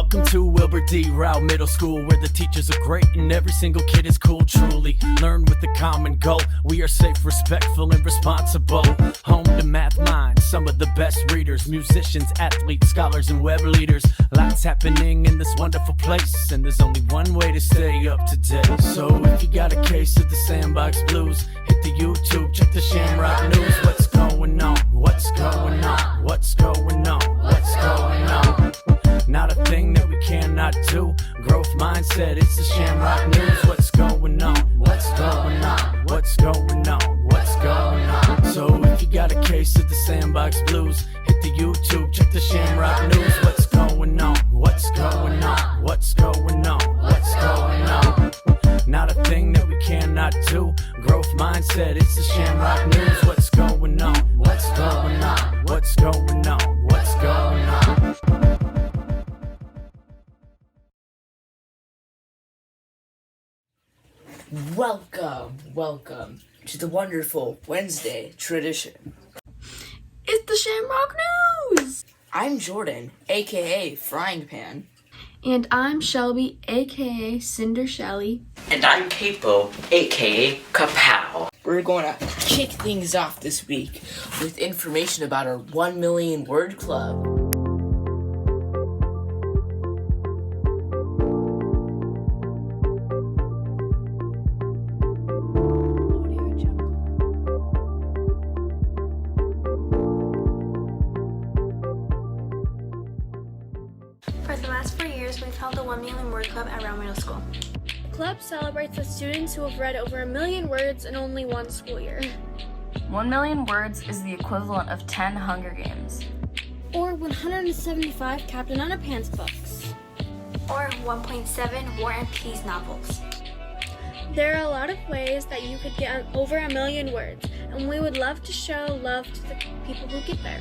Welcome to Wilbur D. Rowe Middle School, where the teachers are great and every single kid is cool. Truly learn with a common goal. We are safe, respectful, and responsible. Home to math minds, some of the best readers, musicians, athletes, scholars, and web leaders. Lots happening in this wonderful place, and there's only one way to stay up to date. So if you got a case of the Sandbox Blues, hit the YouTube, check the Shamrock News. What's going on? What's going on? What's going on? What's going on? Not a thing that we cannot do. Growth mindset, it's the Shamrock News. What's going on? What's going on? What's going on? What's going on? So if you got a case of the Sandbox Blues, hit the YouTube, check the Shamrock News. What's going on? What's going on? What's going on? What's going on? Not a thing that we cannot do. Growth mindset, it's the Shamrock News. What's going on? What's going on? What's going on? What's going on? Welcome to the wonderful Wednesday tradition. It's the Shamrock News! I'm Jordan, aka Frying Pan. And I'm Shelby, aka Cinder Shelly. And I'm Capo, aka Kapow. We're going to kick things off this week with information about our 1 million word club. For the last 4 years, we've held the 1 Million Word Club at Rowe Middle School. The club celebrates the students who have read over 1 million words in only one school year. 1 million words is the equivalent of 10 Hunger Games. Or 175 Captain Underpants books. Or 1.7 War and Peace novels. There are a lot of ways that you could get over 1 million words, and we would love to show love to the people who get there.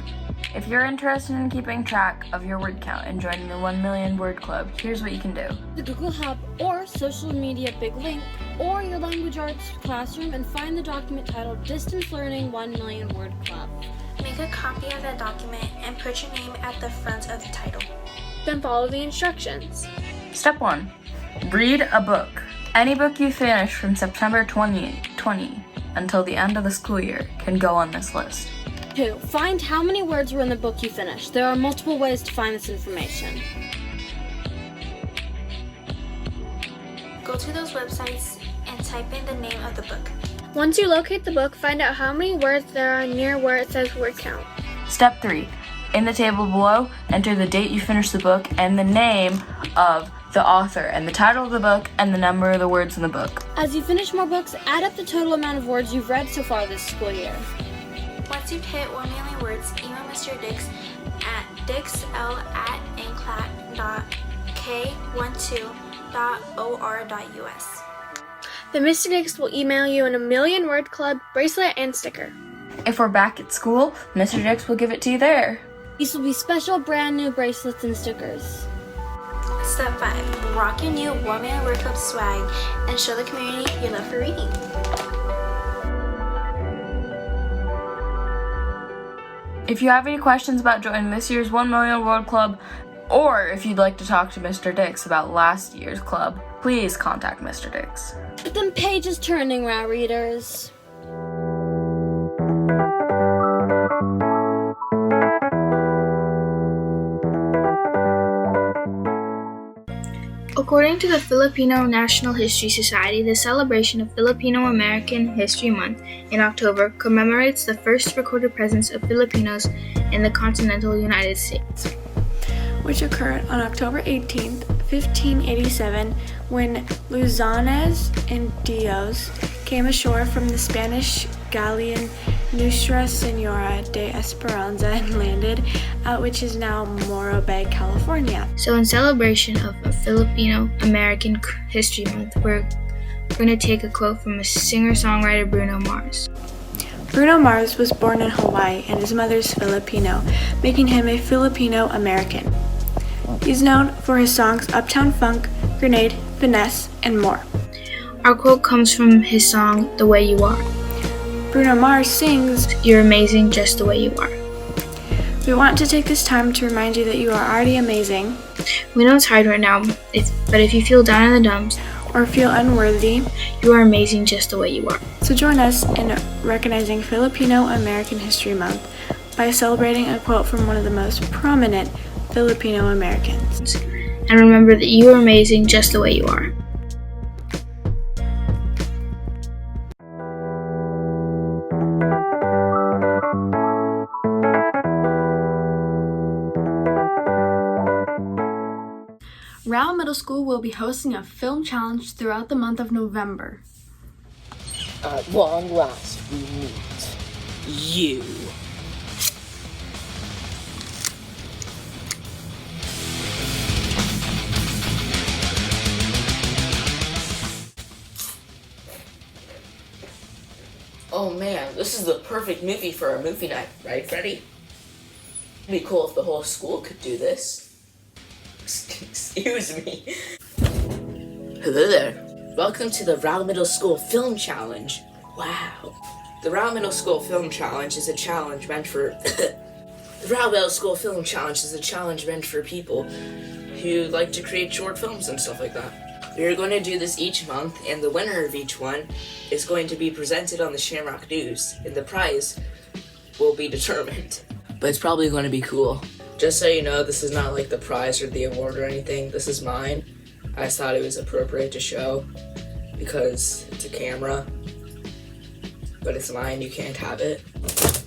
If you're interested in keeping track of your word count and joining the 1 million word club, here's what you can do. The Google Hub or social media big link or your language arts classroom and find the document titled Distance Learning 1 Million Word Club. Make a copy of that document and put your name at the front of the title. Then follow the instructions. Step 1. Read a book. Any book you finish from September 2020 until the end of the school year can go on this list. 2. Find how many words were in the book you finished. There are multiple ways to find this information. Go to those websites and type in the name of the book. Once you locate the book, find out how many words there are near where it says word count. Step 3. In the table below, enter the date you finished the book and the name of the author and the title of the book and the number of the words in the book. As you finish more books, add up the total amount of words you've read so far this school year. Once you've hit 1 million words, email Mr. Dix at dixl@nclat.k12.or.us. The Mr. Dix will email you an 1 million word club bracelet and sticker. If we're back at school, Mr. Dix will give it to you there. These will be special brand new bracelets and stickers. Step 5. Rock your new 1 Million Word Club swag and show the community your love for reading. If you have any questions about joining this year's 1 Million Word Club, or if you'd like to talk to Mr. Dix about last year's club, please contact Mr. Dix. Get them pages turning, Row readers. According to the Filipino National History Society, the celebration of Filipino-American History Month in October commemorates the first recorded presence of Filipinos in the continental United States, which occurred on October 18, 1587, when Luzones Indios came ashore from the Spanish galleon Nuestra Senora de Esperanza and landed at which is now Morro Bay, California. So in celebration of a Filipino-American History Month, we're going to take a quote from a singer-songwriter Bruno Mars. Bruno Mars was born in Hawaii and his mother's Filipino, making him a Filipino-American. He's known for his songs Uptown Funk, Grenade, Finesse, and more. Our quote comes from his song, The Way You Are. Bruno Mars sings, "You're amazing just the way you are." We want to take this time to remind you that you are already amazing. We know it's hard right now, but if you feel down in the dumps or feel unworthy, you are amazing just the way you are. So join us in recognizing Filipino American History Month by celebrating a quote from one of the most prominent Filipino Americans. And remember that you are amazing just the way you are. Rowe Middle School will be hosting a film challenge throughout the month of November. At long last, we meet you. Oh man, this is the perfect movie for a movie night, right, Freddie? It'd be cool if the whole school could do this. Excuse me. Hello there. Welcome to the Rowe Middle School Film Challenge. Wow. The Rowe Middle School Film Challenge is a challenge meant for... The Rowe Middle School Film Challenge is a challenge meant for people who like to create short films and stuff like that. We are going to do this each month, and the winner of each one is going to be presented on the Shamrock News, and the prize will be determined. But it's probably going to be cool. Just so you know, this is not like the prize or the award or anything. This is mine. I just thought it was appropriate to show because it's a camera. But it's mine, you can't have it.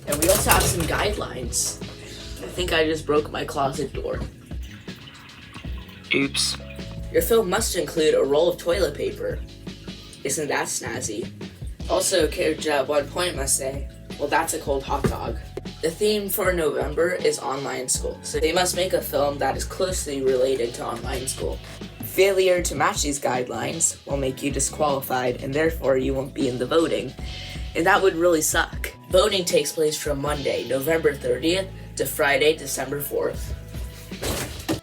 And we also have some guidelines. I think I just broke my closet door. Oops. Your film must include a roll of toilet paper. Isn't that snazzy? Also, character at one point must say, well, that's a cold hot dog. The theme for November is online school, so they must make a film that is closely related to online school. Failure to match these guidelines will make you disqualified, and therefore you won't be in the voting. And that would really suck. Voting takes place from Monday, November 30th to Friday, December 4th.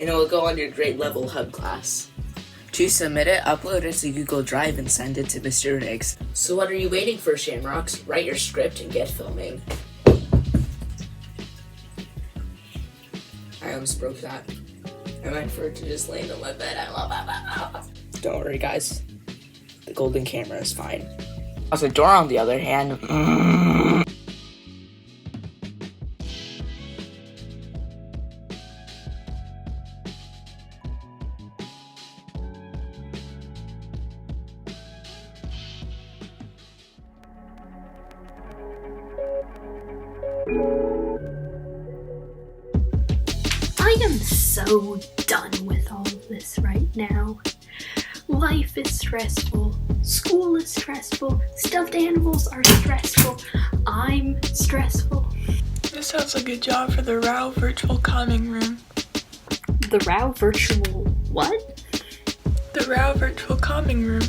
And it will go on your grade level hub class. To submit it, upload it to Google Drive and send it to Mr. Nix. So what are you waiting for, Shamrocks? Write your script and get filming. I almost broke that. I meant for it to just land on my bed. Don't worry, guys. The golden camera is fine. Also, door on the other hand. I am so done with all of this right now. Life is stressful. School is stressful. Stuffed animals are stressful. I'm stressful. This sounds like a job for the Rowe Virtual Calming Room. The Rowe Virtual what? The Rowe Virtual Calming Room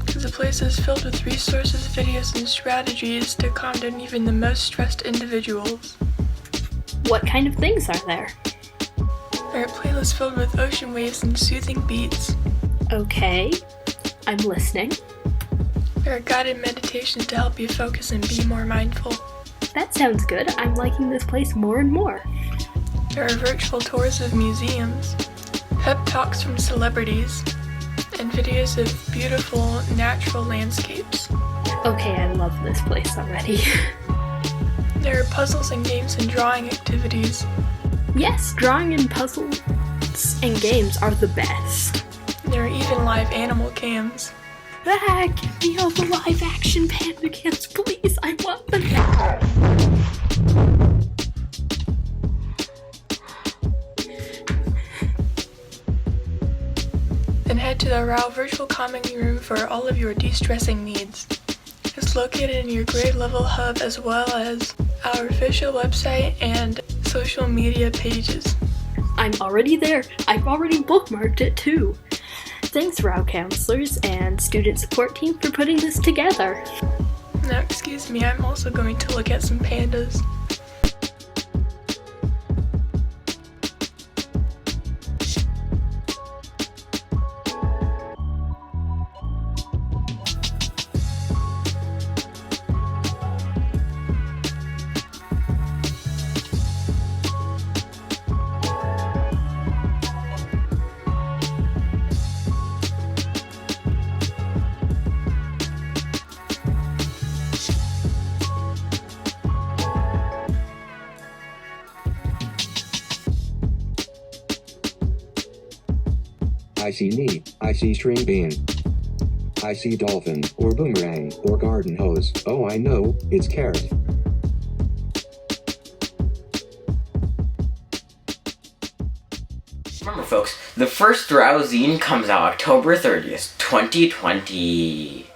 is a place that's filled with resources, videos, and strategies to calm down even the most stressed individuals. What kind of things are there? There are playlists filled with ocean waves and soothing beats. Okay, I'm listening. There are guided meditations to help you focus and be more mindful. That sounds good. I'm liking this place more and more. There are virtual tours of museums, pep talks from celebrities, and videos of beautiful natural landscapes. Okay, I love this place already. There are puzzles and games and drawing activities. Yes, drawing and puzzles and games are the best. There are even live animal cams. Ah, give me all the live action panda cams, please. I want them. Then head to the Rowe Virtual Calming Room for all of your de-stressing needs. It's located in your grade level hub as well as our official website and social media pages. I'm already there. I've already bookmarked it too. Thanks, Rowe counselors and student support team for putting this together. Now, excuse me, I'm also going to look at some pandas. see knee, I see string bean. I see dolphin, or boomerang, or garden hose. Oh, I know, it's carrot. Remember, folks, the first Rowe zine comes out October 30th, 2020.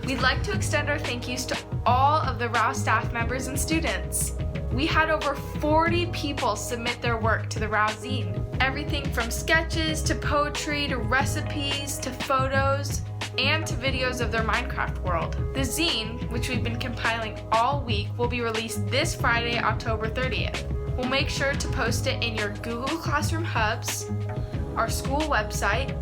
We'd like to extend our thank yous to all of the Rowe staff members and students. We had over 40 people submit their work to the Rowe zine. Everything from sketches to poetry to recipes to photos and to videos of their Minecraft world. The zine, which we've been compiling all week, will be released this Friday, October 30th. We'll make sure to post it in your Google Classroom hubs, our school website,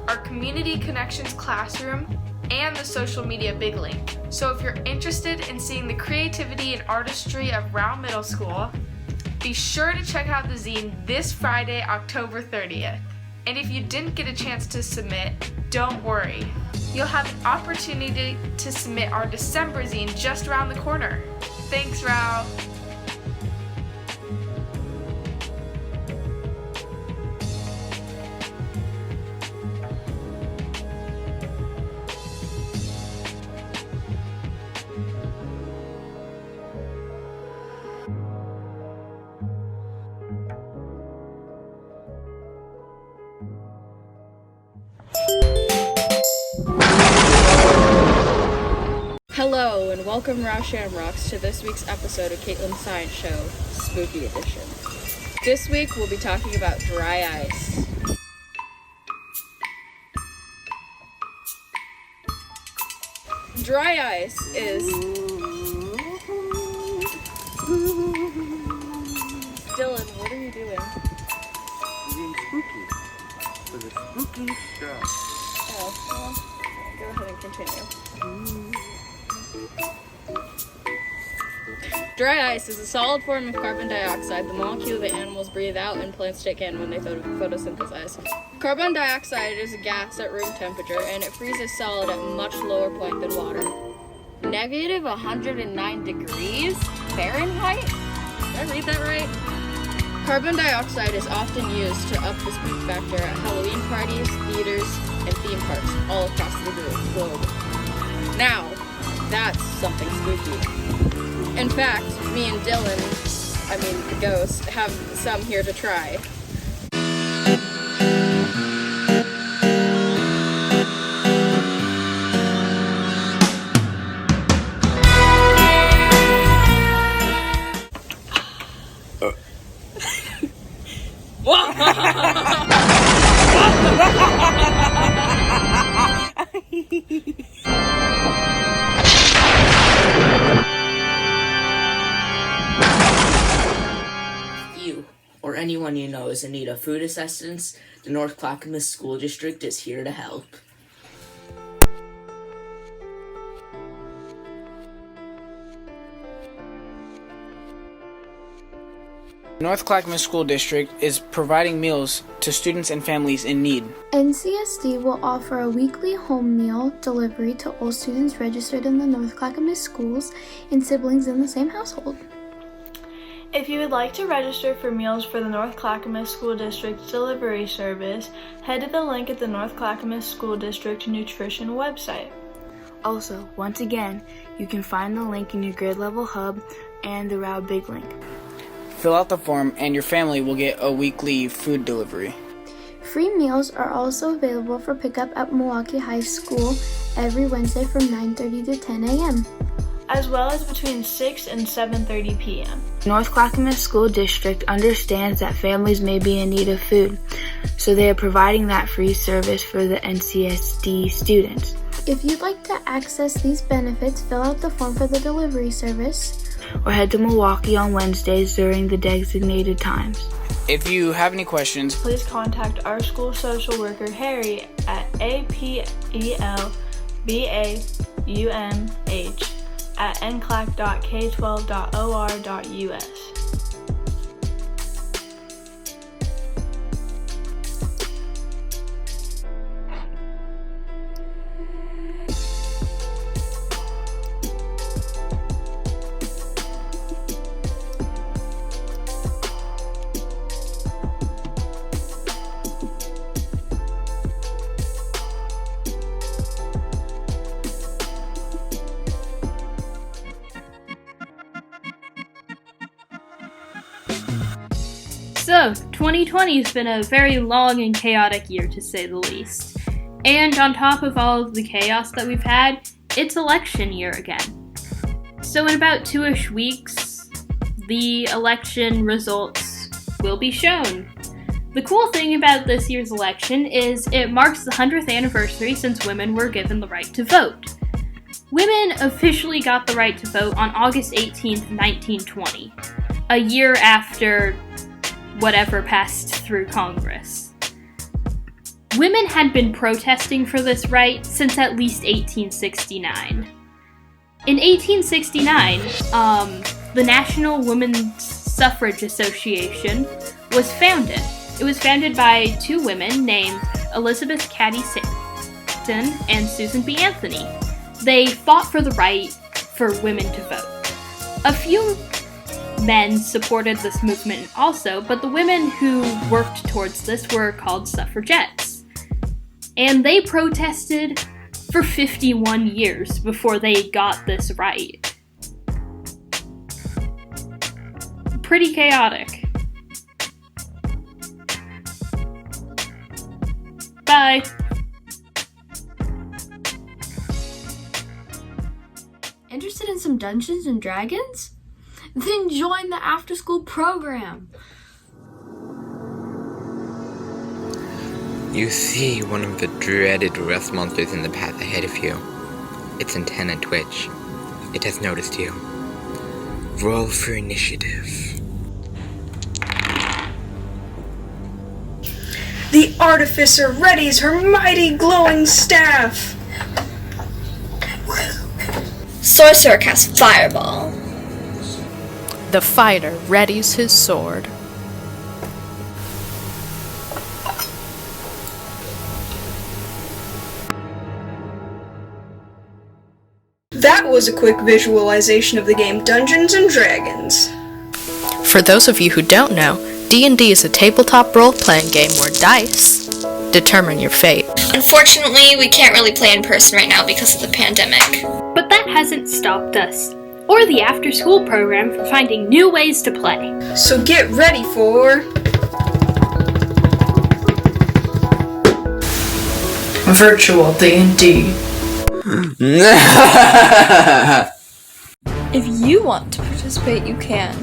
our Community Connections Classroom, and the social media big link. So if you're interested in seeing the creativity and artistry of Rowe Middle School, be sure to check out the zine this Friday, October 30th. And if you didn't get a chance to submit, don't worry. You'll have an opportunity to submit our December zine just around the corner. Thanks, Rowe. Hello, and welcome Rowe Shamrocks to this week's episode of Caitlin's Science Show, Spooky Edition. This week we'll be talking about dry ice. Dry ice is... Dylan, what are you doing? Being spooky. For the spooky stuff. Oh, well, go ahead and continue. Dry ice is a solid form of carbon dioxide, the molecule that animals breathe out and plants take in when they photosynthesize. Carbon dioxide is a gas at room temperature, and it freezes solid at a much lower point than water. Negative 109 degrees Fahrenheit? Did I read that right? Carbon dioxide is often used to up the spook factor at Halloween parties, theaters, and theme parks all across the globe. Now, that's something spooky. In fact, me and Dylan, the ghost, have some here to try. You or anyone you know is in need of food assistance, the North Clackamas School District is here to help. North Clackamas School District is providing meals to students and families in need. NCSD will offer a weekly home meal delivery to all students registered in the North Clackamas schools and siblings in the same household. If you would like to register for meals for the North Clackamas School District's delivery service, head to the link at the North Clackamas School District Nutrition website. Also, once again, you can find the link in your grade level hub and the Rowe Big Link. Fill out the form and your family will get a weekly food delivery. Free meals are also available for pickup at Milwaukee High School every Wednesday from 9:30 to 10 a.m. as well as between 6 and 7:30 p.m. North Clackamas School District understands that families may be in need of food, so they are providing that free service for the NCSD students. If you'd like to access these benefits, fill out the form for the delivery service, or head to Milwaukee on Wednesdays during the designated times. If you have any questions, please contact our school social worker Harry at apelbauMh@nclac.k12.or.us. So, 2020 has been a very long and chaotic year to say the least. And on top of all of the chaos that we've had, it's election year again. So in about 2-ish weeks, the election results will be shown. The cool thing about this year's election is it marks the 100th anniversary since women were given the right to vote. Women officially got the right to vote on August 18th, 1920, a year after whatever passed through Congress. Women had been protesting for this right since at least 1869. In 1869, the National Women's Suffrage Association was founded. It was founded by two women named Elizabeth Cady Stanton and Susan B. Anthony. They fought for the right for women to vote. A few men supported this movement also, but the women who worked towards this were called suffragettes. And they protested for 51 years before they got this right. Pretty chaotic. Bye. Interested in some Dungeons and Dragons? Then join the after-school program. You see one of the dreaded rust monsters in the path ahead of you. Its antenna twitch. It has noticed you. Roll for initiative. The artificer readies her mighty glowing staff. Sorcerer casts fireball. The fighter readies his sword. That was a quick visualization of the game Dungeons and Dragons. For those of you who don't know, D&D is a tabletop role-playing game where dice determine your fate. Unfortunately, we can't really play in person right now because of the pandemic. But that hasn't stopped us, or the after-school program, from finding new ways to play. So get ready for... Virtual D&D. If you want to participate, you can.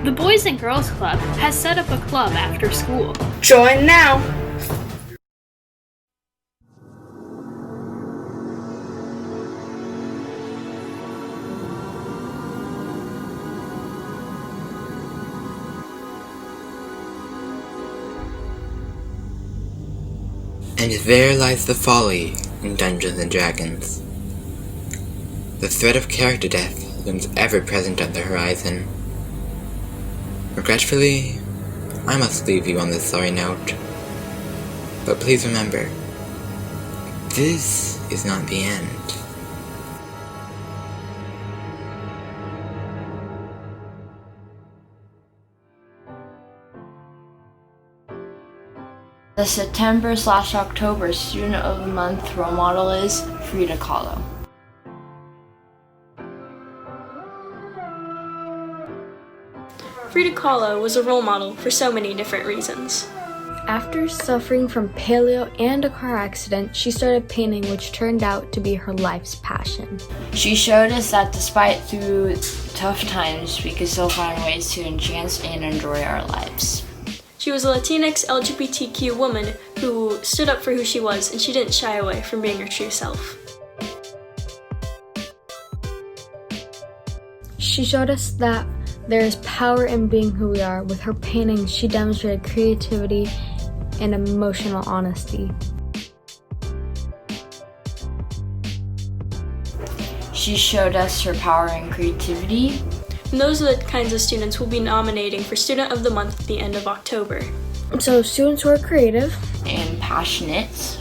The Boys and Girls Club has set up a club after school. Join now! And there lies the folly in Dungeons and Dragons. The threat of character death looms ever present on the horizon. Regretfully, I must leave you on this sorry note. But please remember, this is not the end. The September/October Student of the Month role model is Frida Kahlo. Frida Kahlo was a role model for so many different reasons. After suffering from polio and a car accident, she started painting, which turned out to be her life's passion. She showed us that despite through tough times, we could still find ways to enhance and enjoy our lives. She was a Latinx LGBTQ woman who stood up for who she was, and she didn't shy away from being her true self. She showed us that there is power in being who we are. With her paintings, she demonstrated creativity and emotional honesty. She showed us her power and creativity. And those are the kinds of students we'll be nominating for Student of the Month at the end of October. So students who are creative and passionate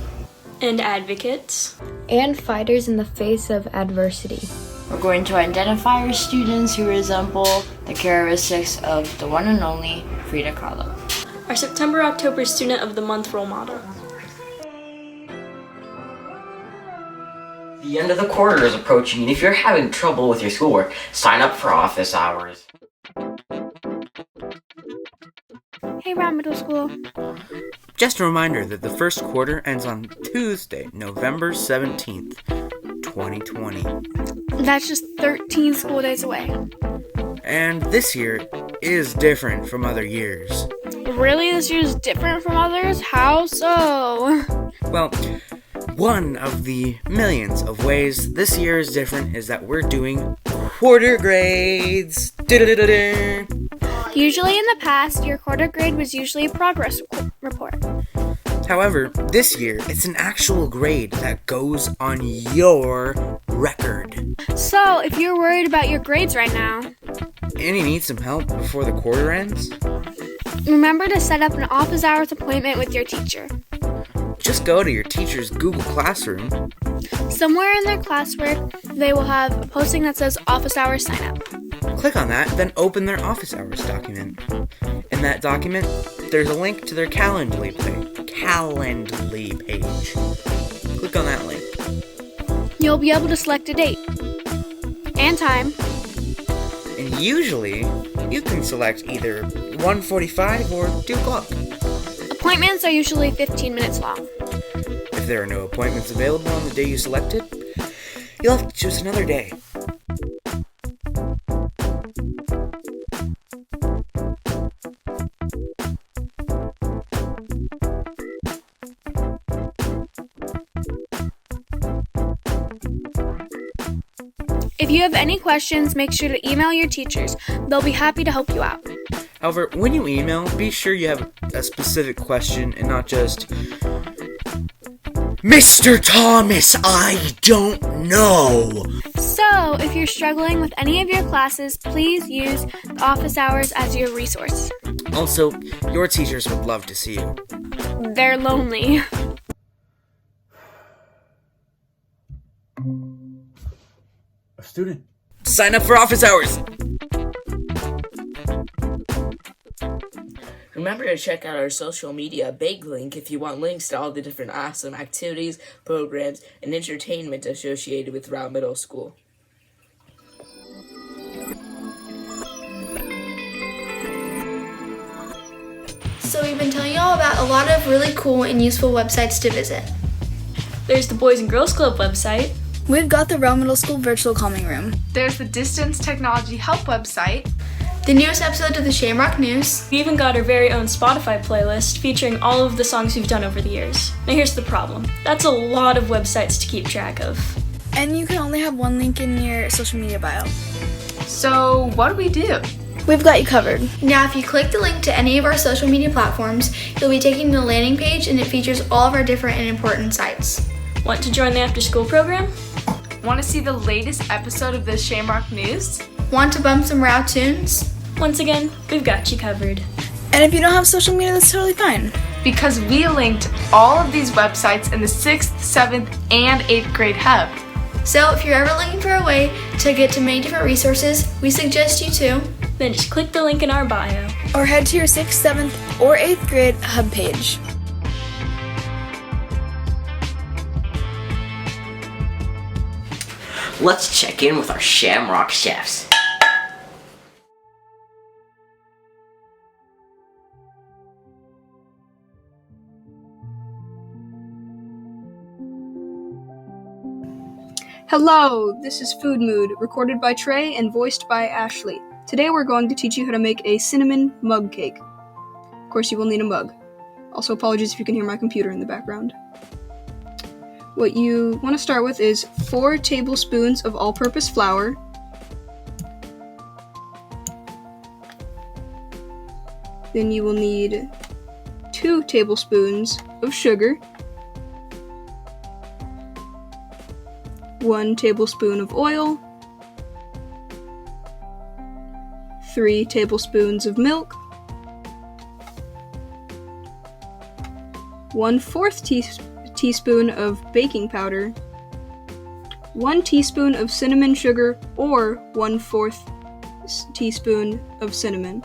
and advocates and fighters in the face of adversity. We're going to identify our students who resemble the characteristics of the one and only Frida Kahlo. Our September-October Student of the Month role model. The end of the quarter is approaching, and if you're having trouble with your schoolwork, sign up for office hours. Hey, Rowe Middle School. Just a reminder that the first quarter ends on Tuesday, November 17th, 2020. That's just 13 school days away. And this year is different from other years. Really? This year's different from others? How so? Well, one of the millions of ways this year is different is that we're doing quarter grades. Da-da-da-da-da. Usually in the past, your quarter grade was usually a progress report. However, this year, it's an actual grade that goes on your record. So, if you're worried about your grades right now, and you need some help before the quarter ends, remember to set up an office hours appointment with your teacher. Just go to your teacher's Google Classroom. Somewhere in their classwork, they will have a posting that says office hours sign up. Click on that, then open their office hours document. In that document, there's a link to their Calendly page. Click on that link. You'll be able to select a date and time. And usually, you can select either 1:45 or 2 o'clock. Appointments are usually 15 minutes long. If there are no appointments available on the day you selected, you'll have to choose another day. If you have any questions, make sure to email your teachers. They'll be happy to help you out. However, when you email, be sure you have a specific question and not just, Mr. Thomas, I don't know. So, if you're struggling with any of your classes, please use the office hours as your resource. Also, your teachers would love to see you. They're lonely. A student. Sign up for office hours! Remember to check out our social media big link if you want links to all the different awesome activities, programs, and entertainment associated with Rowe Middle School. So we've been telling you all about a lot of really cool and useful websites to visit. There's the Boys and Girls Club website. We've got the Rowe Middle School virtual calming room. There's the Distance Technology Help website. The newest episode of the Shamrock News. We even got our very own Spotify playlist featuring all of the songs we've done over the years. Now here's the problem. That's a lot of websites to keep track of. And you can only have one link in your social media bio. So what do we do? We've got you covered. Now if you click the link to any of our social media platforms, you'll be taken to the landing page and it features all of our different and important sites. Want to join the after school program? Want to see the latest episode of the Shamrock News? Want to bump some Rowe tunes? Once again, we've got you covered. And if you don't have social media, that's totally fine. Because we linked all of these websites in the 6th, 7th, and 8th grade hub. So if you're ever looking for a way to get to many different resources, we suggest you to then just click the link in our bio. Or head to your 6th, 7th, or 8th grade hub page. Let's check in with our Shamrock chefs. Hello, this is Food Mood, recorded by Trey and voiced by Ashley. Today we're going to teach you how to make a cinnamon mug cake. Of course, you will need a mug. Also, apologies if you can hear my computer in the background. What you want to start with is 4 tablespoons of all-purpose flour, then you will need 2 tablespoons of sugar, 1 tablespoon of oil, 3 tablespoons of milk, 1/4 teaspoon of baking powder, 1 teaspoon of cinnamon sugar or 1/4 teaspoon of cinnamon.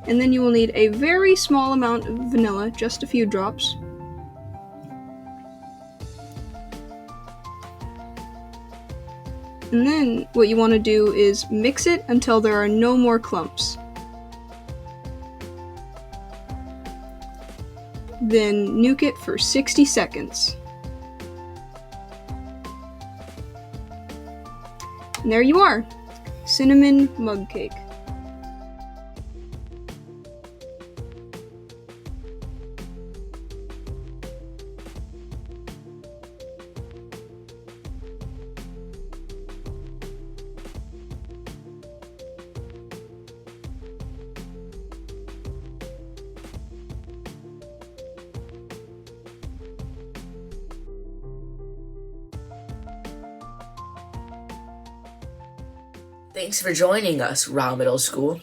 And then you will need a very small amount of vanilla, just a few drops. And then what you want to do is mix it until there are no more clumps. then nuke it for 60 seconds. And there you are, cinnamon mug cake. Thanks for joining us, Rowe Middle School.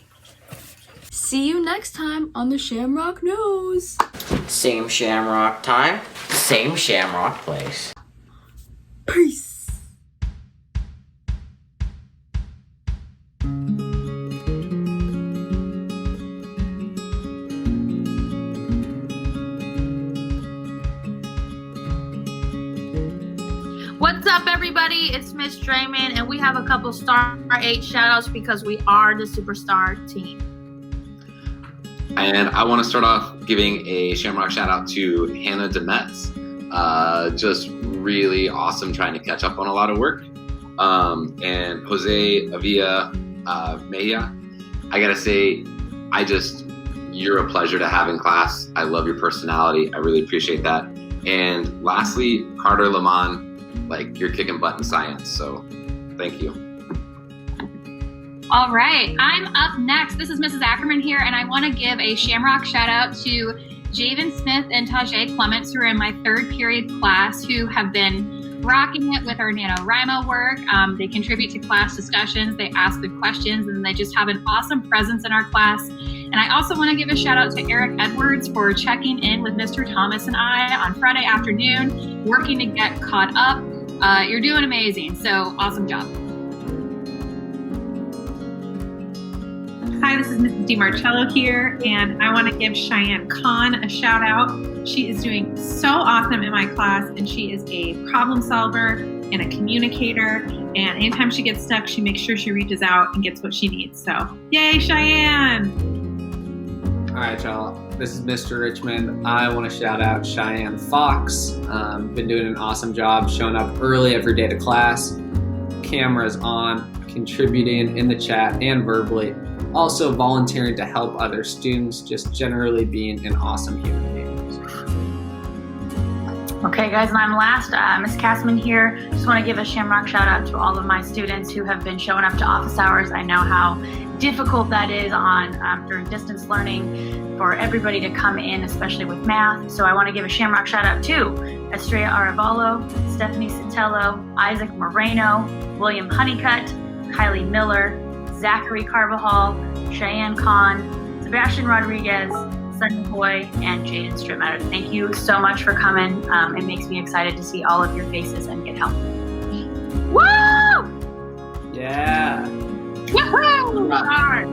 See you next time on the Shamrock News. Same Shamrock time, same Shamrock place. Peace. What's up, everybody? It's Miss Draymond, and we have a couple Star 8 shout-outs because we are the Superstar team. And I want to start off giving a Shamrock shout-out to Hannah Demetz. Just really awesome trying to catch up on a lot of work. And Jose Avila Mejia, I gotta say, you're a pleasure to have in class. I love your personality. I really appreciate that. And lastly, Carter Lamont, you're kicking butt in science, so thank you. All right, I'm up next. This is Mrs. Ackerman here, and I want to give a Shamrock shout out to Javen Smith and Tajay Clements, who are in my third period class, who have been rocking it with our NaNoWriMo work. They contribute to class discussions, they ask good questions, and they just have an awesome presence in our class. And I also want to give a shout out to Eric Edwards for checking in with Mr. Thomas and I on Friday afternoon, working to get caught up. You're doing amazing, so awesome job. Hi, this is Mrs. DiMarcello here, and I want to give Cheyenne Khan a shout out. She is doing so awesome in my class, and she is a problem solver and a communicator, and anytime she gets stuck, she makes sure she reaches out and gets what she needs. So, yay, Cheyenne! All right, y'all. This is Mr. Richmond. I want to shout out Cheyenne Fox. Been doing an awesome job showing up early every day to class. Cameras on, contributing in the chat and verbally. Also volunteering to help other students, just generally being an awesome human being. Okay, guys, and I'm last. Miss Cassman here. Just want to give a Shamrock shout out to all of my students who have been showing up to office hours. I know how difficult that is during distance learning for everybody to come in, especially with math. So I want to give a Shamrock shout out to Estrella Arevalo, Stephanie Sotelo, Isaac Moreno, William Honeycutt, Kylie Miller, Zachary Carbajal, Cheyenne Khan, Sebastian Rodriguez, Sunny Hoy, and Jaden Strittmatter. Thank you so much for coming. It makes me excited to see all of your faces and get help. Woo! Yeah. Woohoo! All right.